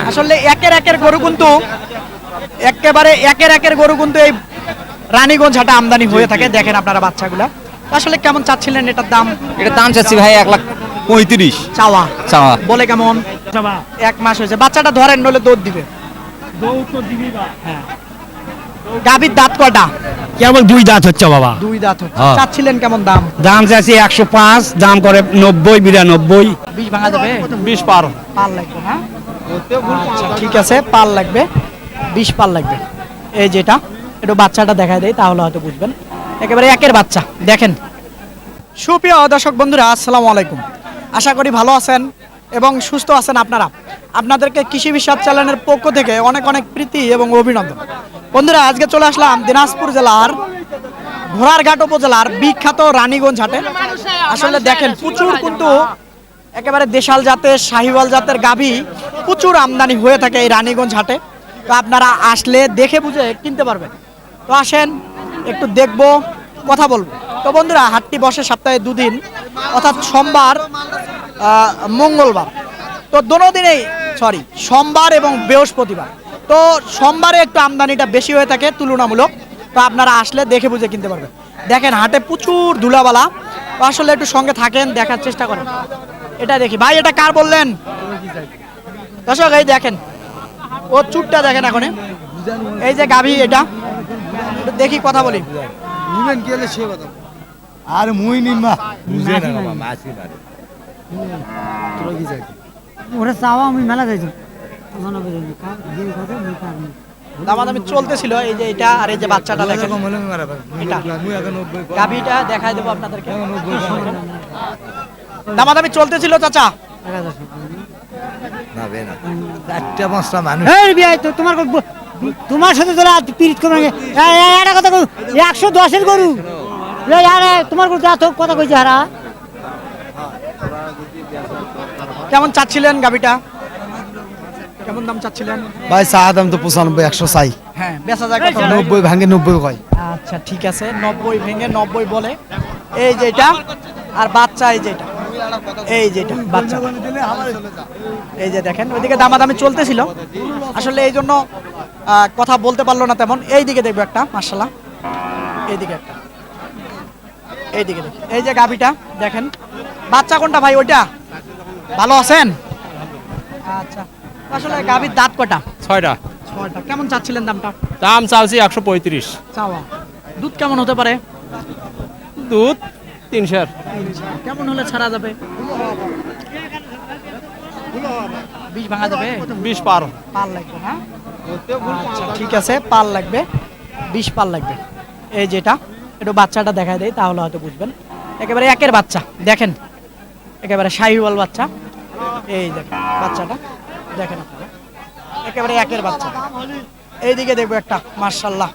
আসলে একের গরু কিন্তু একেবারে একের গরু কিন্তু এই রানীগঞ্জ হাটে আমদানি হয়ে থাকে। দেখেন আপনারা বাচ্চাগুলা আসলে কেমন চাচ্ছিলেন এটার দাম? এটা দাম চাচ্ছি ভাই 1,35,000 চাওয়া চাওয়া। বলে কেমন? 1 মাস হয়েছে, বাচ্চাটা ধরেন নলে দৌড় দিবে। হ্যাঁ, গাভীর দাঁত কয়টা? কেবল 2 দাঁত হচ্ছে বাবা। 2 দাঁত হচ্ছে। হ্যাঁ। চাচ্ছিলেন কেমন দাম? দাম চাচ্ছি 105, দাম করে 90, 92। 20 ভাঙা যাবে? 20 পার। পাল লাগবে না? আচ্ছা ঠিক আছে, পাল লাগবে, 20 পাল লাগবে। এই যেটা একটু বাচ্চাটা দেখায় দেয় তাহলে হয়তো বুঝবেন। একেবারে একের বাচ্চা দেখেন। সুপ্রিয় দর্শক বন্ধুরা, আসসালামু আলাইকুম। আশা করি ভালো আছেন এবং সুস্থ আছেন আপনারা। আপনাদেরকে কৃষি বিশ্বাস চ্যানেলের পক্ষ থেকে অনেক অনেক প্রীতি এবং অভিনন্দন। বন্ধুরা, আজকে চলে আসলাম দিনাজপুর জেলার ঘোড়ারঘাট উপজেলার বিখ্যাত রানীগঞ্জ হাটে। আসলে দেখেন প্রচুর কিন্তু একেবারে দেশাল জাতের শাহিওয়াল জাতের গাভী প্রচুর আমদানি হয়ে থাকে এই রানীগঞ্জ হাটে। তো আপনারা আসলে দেখে বুঝে কিনতে পারবেন। তো আসেন একটু দেখবো, কথা বলবো। তো বন্ধুরা, হাটটি বসে সপ্তাহে 2 দিন, অর্থাৎ সোমবার মঙ্গলবার। তো দোনো দিনেই সোমবার এবং বৃহস্পতিবার। তো সোমবারে একটু আমদানিটা বেশি হয়ে থাকে তুলনামূলক। তো আপনারা আসলে দেখে বুঝে কিনতে পারবেন। দেখেন হাটে প্রচুর ধুলাবালা। তো আসলে একটু সঙ্গে থাকেন, দেখার চেষ্টা করেন। এটা দেখি ভাই, এটা কার বললেন? দর্শক এই দেখেন, ও চুটটা দেখেন এখন। এই যে গাভী, এটা একটু দেখি, কথা বলি। আর মুই নিমা ওরা চাওয়া আমি মেলা যাইছি দামাদামি চলতেছিল। এই যে এটা আর এই যে বাচ্চাটা দেখেন, এটা গাভীটা দেখাই দেবো আপনাদেরকে। দামাদামি চলতেছিল চাচা। তোমার সাথে তোরা পিরিত করবে একটা কথা 110-এর গরু তোমার গরু কথা কইছে হারা। কেমন চাচ্ছিলেন গাভীটা? কেমন দাম চাচ্ছিলেন ভাই? চা দাম তো 95, 100 চাই। হ্যাঁ, বেচা যায় কত? 90 ভাঙে 90 কয়। আচ্ছা ঠিক আছে, 90 ভেঙে 90 বলে। এই যেটা আর বাচ্চা, এই যেটা, এই যেটা বাচ্চা, এই যে দেখেন। ওইদিকে দামাদামি চলতেছিল আসলে, এই জন্য কথা বলতে পারলো না তেমন। এই দিকে দেখবো একটা, মাশাআল্লাহ, এইদিকে একটা, এইদিকে দেখি। এই যে গাভীটা দেখেন, বাচ্চা কোনটা ভাই? ওইটা ভালো আছেন? আচ্ছা, আসলে গাভীর দাঁত কটা? 6টা। 6টা। কেমন চাচ্ছিলেন দামটা? দাম চাচ্ছি 135। চাওয়া দুধ কেমন হতে পারে? দুধ 300। কেমন হলে ছাড়া যাবে? 20 ভাঙা যাবে? 20 পার। পাল লাগবে না? আচ্ছা ঠিক আছে, পাল লাগবে, 20 পাল লাগবে। এই যেটা একটু বাচ্চাটা দেখায় দেয় তাহলে হয়তো বুঝবেন। একেবারে একের বাচ্চা দেখেন, একেবারে শাহিওয়াল বাচ্চা। এই দেখেন বাচ্চাটা দেখেন আপনারা, একেবারে একের বাচ্চা। এইদিকে দেখবো একটা, মাশাআল্লাহ।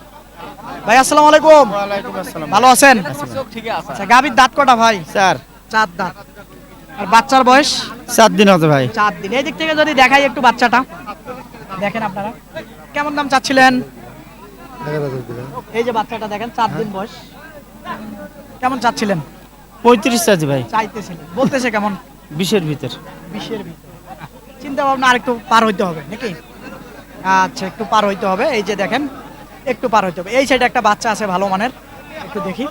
ভাই আসসালামু আলাইকুম। ভালো আছেন? আচ্ছা, গাভীর দাঁত কটা ভাই? 4 দাঁত। আর বাচ্চার বয়স? 4 দিন হতে ভাই। 4 দিন। এই দিক থেকে যদি দেখাই একটু বাচ্চাটা দেখেন আপনারা। কেমন দাম চাচ্ছিলেন? এই যে বাচ্চাটা দেখেন, 4 দিন বয়স। কেমন চাচ্ছিলেন? 35 চাচ্ছি ভাই। চাইতেছিলেন, বলতেছে কেমন? 20-এর ভিতর। 20-এর ভিতরে। চিন্তা ভাবনা আর একটু পার হইতে হবে নাকি? আচ্ছা, একটু পার হইতে হবে। এই যে দেখেন, একটু পার হইতে হবে। এই সাইডে একটা বাচ্চা আছে ভালো মানের, একটু দেখি।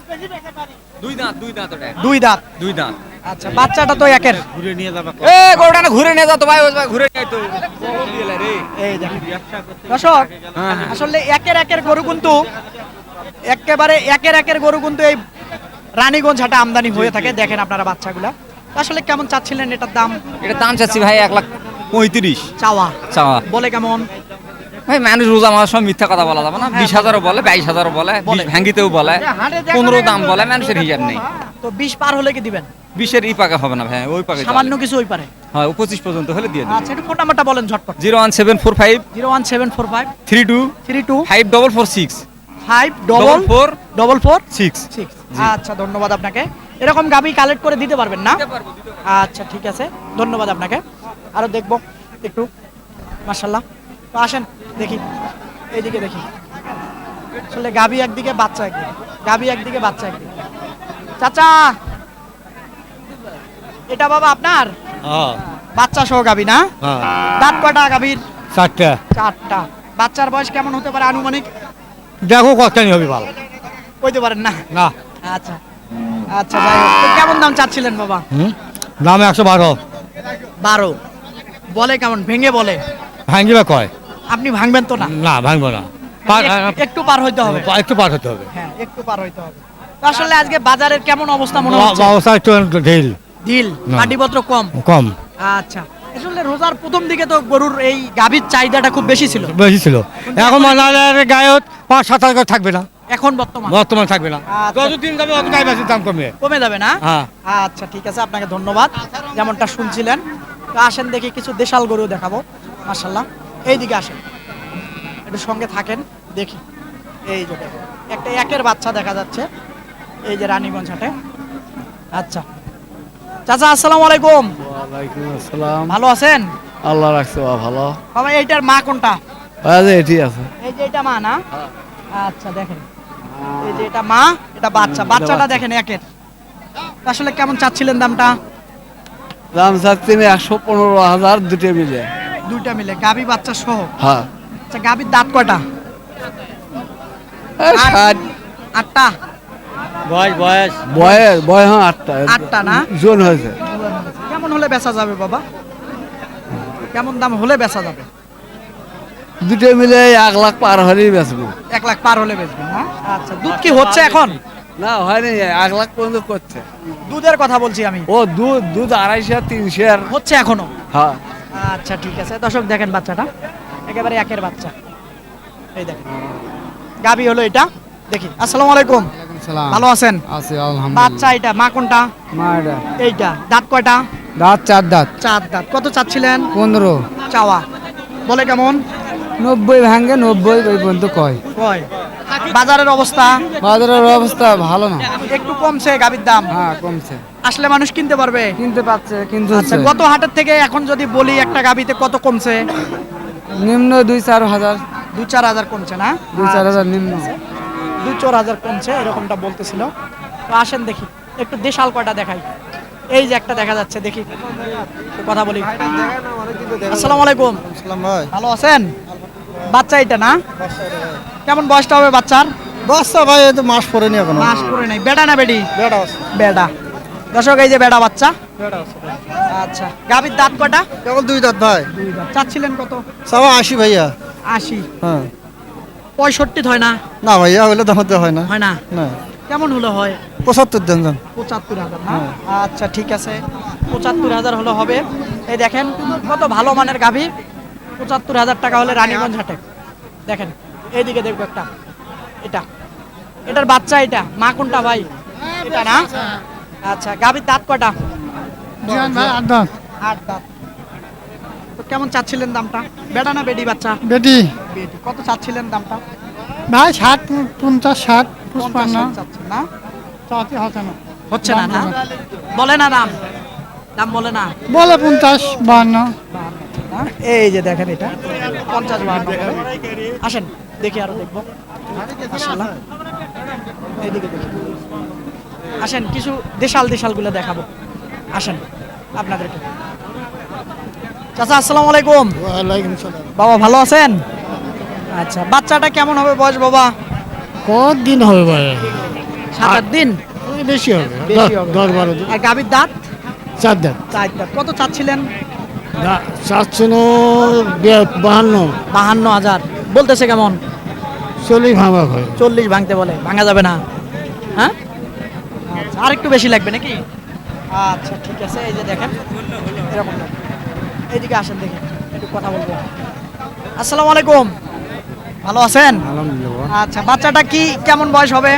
2 দাঁত ওটা। 2 দাঁত। 2 দাঁত। আচ্ছা, বাচ্চাটা তো একের। ঘুরে নিয়ে যাবা। এ গরুটা না ঘুরে নিয়ে যাও তো ভাই, ওই ভাই ঘুরে নিয়ে তো। এই দেখেন দর্শক, আসলে একের গরু কিন্তু একেবারে একের গরু কিন্তু এই রানীগঞ্জ হাটে আমদানি হয়ে থাকে। দেখেন আপনারা বাচ্চাগুলা। আসলে কেমন চাচ্ছিলেন এটার দাম? এটা দাম চাচ্ছি ভাই 1,35,000 চাওয়া চাওয়া। বলে কেমন? ভাই মানুষ রোজা আমার সব মিথ্যা কথা বলা যাবে না। 20,000 বলে, 22,000 বলে, 20 ভাঙ্গিতেও বলে, 15 দাম বলে, মানুষের হিসাব নেই। তো 20 পার হলে কি দিবেন? 20-এর ই পাকে হবে না ভাই, ওই পাকে সামান্য কিছু ওই পারে। হ্যাঁ, 25 পর্যন্ত হলে দিয়ে দিন। আচ্ছা, একটু ফোন নাম্বারটা বলেন ঝটপট। 01745 01745 32 32 5446 5446। 6। আচ্ছা, ধন্যবাদ আপনাকে। এরকম গাবি কালেক্ট করে দিতে পারবেন না? আচ্ছা ঠিক আছে, ধন্যবাদ আপনাকে। আরো দেখবো একটু, মাশাআল্লাহ। তো আসেন দেখি, এইদিকে দেখি। আসলে গাবি একদিকে, বাচ্চা একদিকে, গাবি একদিকে, বাচ্চা একদিকে। চাচা, এটা বাবা আপনার? বাচ্চা সহ গাবি না? হ্যাঁ দাঁত কয়টা গাবির? 4টা। 4টা। বাচ্চার বয়স কেমন হতে পারে আনুমানিক? দেখো কতখানি হবে ভালো। কইতে পারেন না? না। আচ্ছা আচ্ছা, যাই হোক। তো কেমন দাম চাচ্ছিলেন বাবা? দাম 112। 12। বলে কেমন, ভেঙে বলে? ভাঙ্গিবা কয়? আপনি ভাঙবেন তো না? না ভাঙবো না। একটু পার হইতে হবে। একটু পার হতে হবে। হ্যাঁ, একটু পার হইতে হবে। তো আসলে আজকে বাজারের কেমন অবস্থা মনে হচ্ছে? অবস্থা একটু ঢিল ঢিল, না। পাটিপত্র কম। কম আচ্ছা, আসলে রোজার প্রথম দিকে তো গরুর এই গাভীর চাহিদাটা খুব বেশি ছিল। বেশি ছিল। এখন মানে গায়ে 5-7 হাজার থাকবে না, এখন বর্তমান বর্তমান থাকবে না। আচ্ছা। যতদিন যাবে অত গায়ে বেশি দাম কমবে। কমে যাবে না? হ্যাঁ। আচ্ছা ঠিক আছে, আপনাকে ধন্যবাদ যেমনটা শুনছিলেন। তো আসেন দেখি কিছু দেশাল গরু দেখাবো। মাশাআল্লাহ, এইদিকে আসেন, একটু সঙ্গে থাকেন দেখি। এই যে দেখেন, একটা একের বাচ্চা দেখা যাচ্ছে, এই যে রানীগঞ্জ হাটে। আচ্ছা চাচা, আসসালামু আলাইকুম। ওয়ালাইকুম আসসালাম। ভালো আছেন? আল্লাহ রাখছে ভালো। বাবা এইটার মা কোনটা? এটি আছে। এই যে এটা মা না? আচ্ছা দেখেন, এই যে এটা মা, এটা বাচ্চা। বাচ্চাটা দেখেন একের। তো আসলে কেমন চাচ্ছিলেন দামটা? দাম চাচ্ছি 115,000 দুটো মিলে। দুইটা মিলে গাবি বাচ্চা সহ? হ্যাঁ। আচ্ছা, গাবির দাঁত কয়টা? 60 8টা। বয়স বয়স বয়স 8টা। 8টা না? জন হয়েছে। কেমন হলে বেচা যাবে বাবা? কেমন দাম হলে বেচা যাবে? দুটো মিলে 1 লাখ পার হলেই বেচবো। 1 লাখ পার হলে বেচবেন না? আচ্ছা, দুধ কি হচ্ছে এখন? না হয়নি, 1 লাখ পর্যন্ত করছে। দুধের কথা বলছি আমি। ও দুধ 250 300 হচ্ছে এখনো? হ্যাঁ। আচ্ছা ঠিক আছে, দর্শক দেখেন বাচ্চাটা একেবারে একের বাচ্চা। এই দেখেন গাবি হলো এটা। দেখি। আসসালামু আলাইকুম। ভালো আছেন? আছে আলহামদুলিল্লাহ। বাচ্চা এটা, মা কোনটা? মায়েরা এইটা। দাঁত কয়টা? দাঁত 4 দাঁত। 4 দাঁত। কত চাচ্ছিলেন? 15। চাওয়া বলে কেমন? 90 ভাঙে, 90 ওই পর্যন্ত কয়। কয়। বাজারের অবস্থা? বাজারের অবস্থা ভালো না। একটু কমছে গাবির দাম? হ্যাঁ কমছে। আসলে মানুষ কিনতে পারবে? কিনতে পাচ্ছে কিন্তু আচ্ছা, গত হাটের থেকে এখন যদি বলি একটা গাবিতে কত কমছে? নিম্ন 2-4 হাজার। 2-4 হাজার কমছে না? 2-4 হাজার নিম্ন। 2-4 হাজার কমছে, এরকমটা বলতেছিল। তো আসেন দেখি একটু দেশাল কয়টা দেখাই। এই যে একটা দেখা যাচ্ছে, দেখি একটু কথা বলি। আসসালামু আলাইকুম। আসসালাম ভাই। ভালো আছেন? বাচ্চা এটা না? কেমন বয়সটা হবে বাচ্চার? বাচ্চা ভাই এই তো মাস পরে নি এখনো। মাস পরে নাই। বেডা না বেডি? বেড়া আছে। বেডা। দর্শক এই যে বেডা বাচ্চা। আচ্ছা, গাবির দাঁত কয়টা? কেবল 2 দাঁত ভাই। 2 দাঁত। চাচ্ছিলেন কত? সব 80 ভাইয়া। 80। হ্যাঁ। 65 হয় না? না ভাইয়া হইলে দামতে হয় না। হয় না? না। কেমন হলো হয়? 75 দেন যান। 75,000 না? আচ্ছা ঠিক আছে, 75,000 হলো হবে। এই দেখেন কত ভালো মানের গাভী। 75,000 টাকা হলে রানীগঞ্জ হাটে। দেখেন এইদিকে দেখবো একটা, এটা এটার বাচ্চা। এটা মা কোনটা ভাই? এটা না? আচ্ছা, গাভীর দাঁত কয়টা? ভাই 8 দাঁত। 8 দাঁত। তো কেমন চাচ্ছিলেন দামটা? বেটা না বেডি বাচ্চা? বেটি বেটি। কত চাচ্ছিলেন দামটা? ভাই 60 50 60 50 চাচ্ছেন না? চাতে হচ্ছে না। হচ্ছে না? না বলে না দাম, দাম বলে না। বলে 50 52। এই যে দেখেন এটা 50-52 বলে। আসেন দেখি, আরো দেখবো। মাশাআল্লাহ, এইদিকে দেখি। আসেন কিছু দেশাল দেশাল গুলো দেখাবো। আসেন আপনাদেরকে। চাচা আসসালামু আলাইকুম। ওয়ালাইকুম সালাম। বাবা ভালো আছেন? আচ্ছা, বাচ্চাটা কেমন হবে বয়স বাবা? কত দিন হবে ভাই? 7-8 দিন? বেশি হবে। বেশি হবে। 10-12 দিন। আর গাভীর দাঁত? 4 দাঁত। 4 দাঁত। কত চাচ্ছিলেন? চাচ্ছেন 52। 52,000 বলতেছে। কেমন? 40 ভাঙা হয়। 40 ভাঙতে বলে। ভাঙা যাবে না? হ্যাঁ, আচ্ছা, আর একটু বেশি লাগবে নাকি? আচ্ছা ঠিক আছে, এই যে দেখেন এরকম লাগবে। এইদিকে আসেন দেখি, একটু কথা বলবো। আসসালামু আলাইকুম। ভালো আছেন? আলহামদুলিল্লাহ। আচ্ছা, বাচ্চাটা কি কেমন বয়স হবে?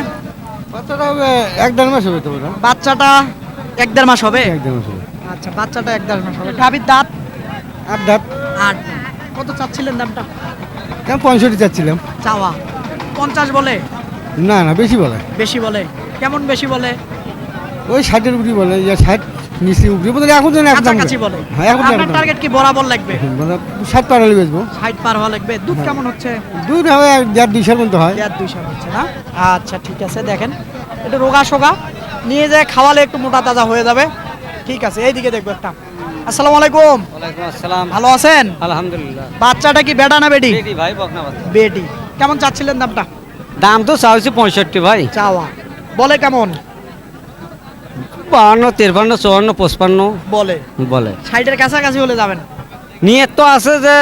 বাচ্চাটা হবে 1-1.5 মাস হবে তো ওটা। বাচ্চাটা 1-1.5 মাস হবে? 1-1.5 মাস হবে। আচ্ছা, বাচ্চাটা 1-1.5 মাস হবে। গাভীর দাঁত? 8 দাঁত। 8। কত চাচ্ছিলেন দামটা? কেন 65 চাচ্ছিলাম। চাওয়া 50 বলে? না না বেশি বলে। বেশি বলে? কেমন বেশি বলে? ওই 60-এর উপরে বলে, ইয়া 60 নিচে উপরে বলে। এখন যেন একদম কাছাকাছি বলে? হ্যাঁ এখন আপনার টার্গেট কি বরাবর লাগবে? মানে 60 পার হলে বেচবো। 60 পার হওয়া লাগবে। দুধ কেমন হচ্ছে? দুধ হবে 1.5-2 মতো হয়। 1.5 হচ্ছে না? আচ্ছা ঠিক আছে, দেখেন একটু রোগা সোগা নিয়ে যায় খাওয়ালে একটু মোটা তাজা হয়ে যাবে। ঠিক আছে, এইদিকে দেখবো একটা। আসসালামু আলাইকুম। ওয়ালাইকুম আসসালাম। ভালো আছেন? আলহামদুলিল্লাহ। বাচ্চাটা কি বেটা না বেটি? বেটি ভাই, বকনা বাচ্চা। বেটি। কেমন চাচ্ছিলেন দামটা? দাম তো চাইছি 65 ভাই। চাওয়া বলে কেমন? 52, 53, 54, 55 বলে বলে। 60-এর কাছাকাছি হলে যাবেন। নিয়ত তো আছে যে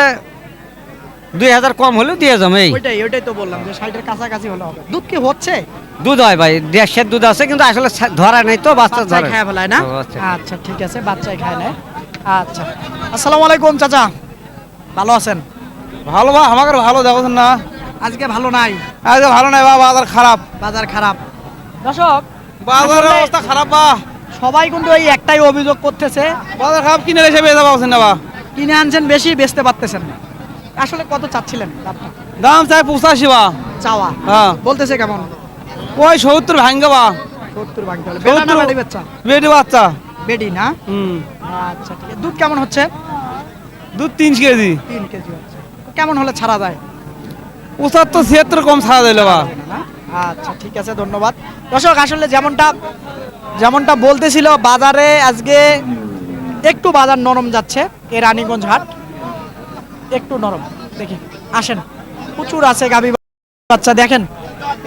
2000 কম হলেও দিয়ে যাবো। এই ওইটাই তো বললাম যে 60-এর কাছাকাছি হলে হবে। দুধ কি হচ্ছে? দুধ হয় ভাই, 1.5 দুধ আছে, কিন্তু আসলে ধরা নাই তো, বাচ্চা বাচ্চায় ধরে খায় ফেলায় না? ও, আচ্ছা। আচ্ছা ঠিক আছে, বাচ্চায় খায় না। আচ্ছা, আসসালামু আলাইকুম চাচা, ভালো আছেন? ভালো বা আমাকে ভালো দেখছেন না, আজকে ভালো নাই, আজকে ভালো নাই বা, বাজার খারাপ, বাজার খারাপ। দর্শক, বাজারের আসলে অবস্থা খারাপ বা, সবাই কিন্তু এই একটাই অভিযোগ করতেছে, বাজার খারাপ, কিনে এসে বেচা পাচ্ছেন না বা, কিনে আনছেন বেশি, বেচতে পারতেছেন না। আসলে কত চাচ্ছিলেন দামটা? দাম চাই 85 বা, চাওয়া হ্যাঁ বলতেছে কেমন? ওই 70 ভাঙ্গে বা, 70 ভাঙতে হলে। বেটা না 70 বেটি বাচ্চা? বেটি বাচ্চা। বেটি না? আচ্ছা ঠিক আছে। দুধ কেমন হচ্ছে? দুধ 3 কেজি। 3 কেজি হচ্ছে। কেমন হলে ছাড়া যায়? 75, 76 কম ছাড়া দিলে বা। না? আচ্ছা ঠিক আছে, ধন্যবাদ। দর্শক, আসলে যেমনটা বলতেছিল, বাজারে আজকে একটু বাজার নরম যাচ্ছে। এই রানীগঞ্জ হাট একটু নরম। দেখি, আসেন, প্রচুর আছে গাভী বাচ্চা। দেখেন,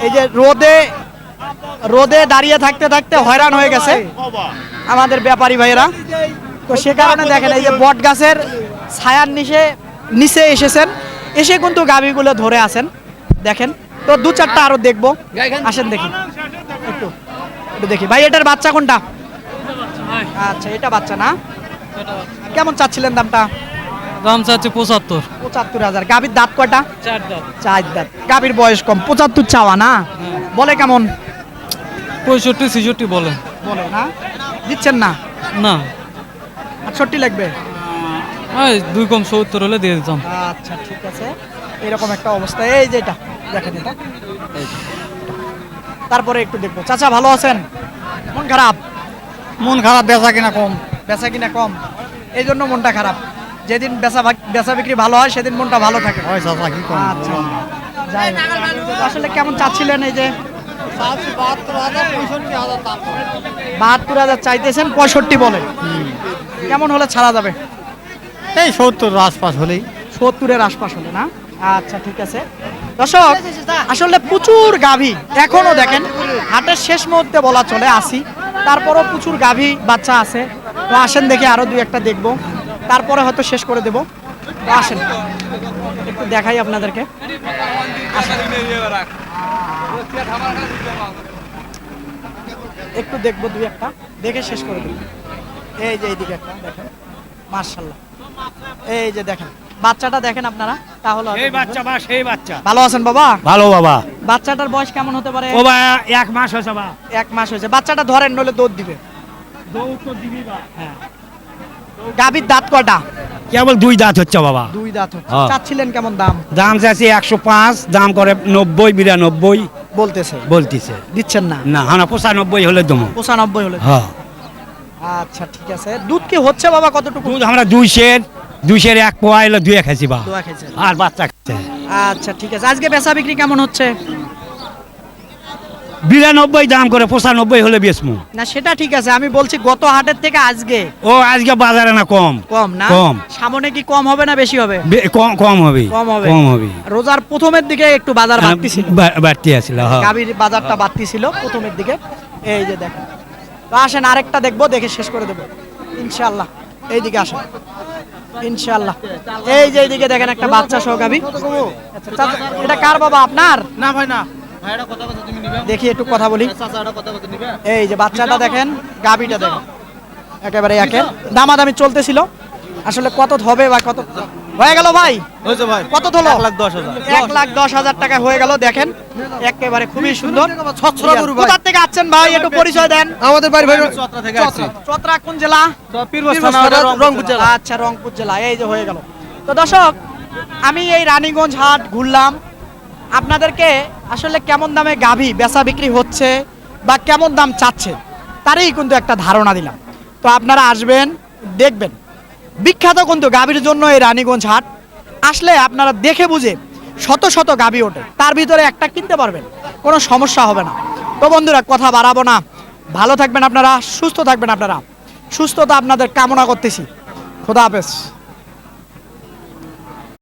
এই যে রোদে দাঁড়িয়ে থাকতে থাকতে হয়রান হয়ে গেছে আমাদের ব্যাপারী ভাইয়েরা। তো সে কারণে দেখেন, এই যে বট গাছের ছায়ার নিচে এসেছেন, এসে কিন্তু গাভীগুলো ধরে আছেন। দেখেন, তো 2-4টা আরো দেখবো, আসেন দেখি একটু দেখি। ভাই, এটার বাচ্চা কোনটা? আচ্ছা, এটা বাচ্চা না? কেমন চাচ্ছিলেন দামটা? দাম চাচ্ছে 75। 75,000। গাভীর দাঁত কয়টা? 4 দাঁত। 4 দাঁত। গাভীর বয়স কম, 75 চাওয়া না? বলে কেমন? 65 66 বলে। বলে না? দিচ্ছেন না? না, 68 লাগবে। এই 2 কম 70 হলে দিয়ে দিতাম। আচ্ছা ঠিক আছে, এরকম একটা অবস্থা। এই যে এটা দেখেন, এটা এই যে। তারপরে একটু দেখবো। চাচা, ভালো আছেন? মন খারাপ? মন খারাপ, বেচা কিনা কম। বেচা কিনা কম, এই জন্য মনটা খারাপ। যেদিন বেচা বিক্রি ভালো হয় সেদিন মনটা ভালো থাকে। হয় চাচা, কি কম। আচ্ছা, যাই হোক। আসলে কেমন চাচ্ছিলেন? এই যে 72,000 চাইতেছেন, 65 বলে। কেমন হলে ছাড়া যাবে? এই 70 আশপাশ হলেই। 70-এর আশপাশ হলে না? আচ্ছা ঠিক আছে। দর্শক, আসলে প্রচুর গাভী এখনো, দেখেন, হাটের শেষ মুহূর্তে বলা চলে আসি, তারপরও প্রচুর গাভী বাচ্চা আছে। তো আসেন দেখি, আরো 2-1টা দেখবো, তারপরে হয়তো শেষ করে দেবো। তো আসেন, একটু দেখাই আপনাদেরকে। আসেন। একটু দেখবো, 2-1টা দেখে শেষ করে দেবো। এই যে এইদিকে একটা দেখেন, মার্শাল্লাহ। এই যে দেখেন, বাচ্চাটা দেখেন আপনারা, তাহলে হয়তো এই বাচ্চা বুঝবেন। বা সেই বাচ্চা। ভালো আছেন বাবা? ভালো বাবা। বাচ্চাটার বয়স কেমন হতে পারে? ও বা 1 মাস হয়েছে বা। 1 মাস হয়েছে। বাচ্চাটা ধরেন, নইলে দুধ দিবে। দৌড় তো দিবি বা। হ্যাঁ। গাভীর দাঁত কয়টা? কেবল 2 দাঁত হচ্ছে বাবা। 2 দাঁত হচ্ছে। হ্যাঁ। চাচ্ছিলেন কেমন দাম? দাম চাইছে 105, দাম করে 90 92 বলতেছে, বলতিছে। দিচ্ছেন না? না, হ্যাঁ 95 হলে দমো। 95 হলে। হ্যাঁ। আচ্ছা ঠিক আছে। দুধ কি হচ্ছে বাবা কতটুকু? দুধ আমরা 200 1 পোয়া এলো 2 খাইছি বা। দোয়া খেয়েছেন। আর বাচ্চা খাচ্ছে। আচ্ছা ঠিক আছে। আজকে বেচা বিক্রি কেমন হচ্ছে? 92 দাম করে 95 হলে বেচমু। না সেটা ঠিক আছে, আমি বলছি গত হাটের থেকে আজকে ও আজকে বাজারে না কম। কম না? কম। সামনে কি কম হবে না বেশি হবে? কম হবে। কম হবে। কম হবে। রোজার প্রথমের দিকে একটু বাজার বাড়তি ছিল, বাড়তি আছিল। হ্যাঁ। গাভীর বাজারটা বাড়তি ছিল প্রথমের দিকে। এই যে দেখেন, তো আসেন আরেকটা দেখবো, দেখে শেষ করে দেবো ইনশাআল্লাহ। এইদিকে আসেন ইনশাআল্লাহ। এই যে এইদিকে দেখেন, একটা বাচ্চা সহ গাভী। আচ্ছা, চাচা, এটা কার বাবা? আপনার? না ভাই না, দেখি একটু কথা বলি। এই যে বাচ্চাটা দেখেন, গাভীটা দেখেন, একেবারে একের। দামাদামি চলতেছিল, আসলে কত হবে বা কত হয়ে গেল ভাই? হয়েছে ভাই, কত হলো? 1,10,000। 1,10,000 টাকা হয়ে গেল। দেখেন, একেবারে খুবই সুন্দর। ছচ্ছরা গরু ভাই। কোথা থেকে আসছেন ভাই, একটু পরিচয় দেন। আমাদের বাড়ি ভাই চত্রা থেকে আসছি। চতরা কোন জেলা? পীরগঞ্জ থানা, রংপুর জেলা। আচ্ছা, রংপুর জেলা। এই যে হয়ে গেল। তো দর্শক, আমি এই রানীগঞ্জ হাট ঘুরলাম, আপনাদেরকে আসলে কেমন দামে গাভী বেচা বিক্রি হচ্ছে বা কেমন দাম চাচ্ছে তারই কিন্তু একটা ধারণা দিলাম। তো আপনারা আসবেন, দেখবেন, বিখ্যাত কিন্তু গাভীর জন্য এই রানীগঞ্জ হাট। আসলে আপনারা দেখে বুঝে শত শত গাভী ওঠে, তার ভিতরে একটা কিনতে পারবেন, কোনো সমস্যা হবে না। তো বন্ধুরা, কথা বাড়াবো না, ভালো থাকবেন আপনারা, সুস্থ থাকবেন আপনারা, সুস্থতা আপনাদের কামনা করতেছি। খোদা হাফেজ।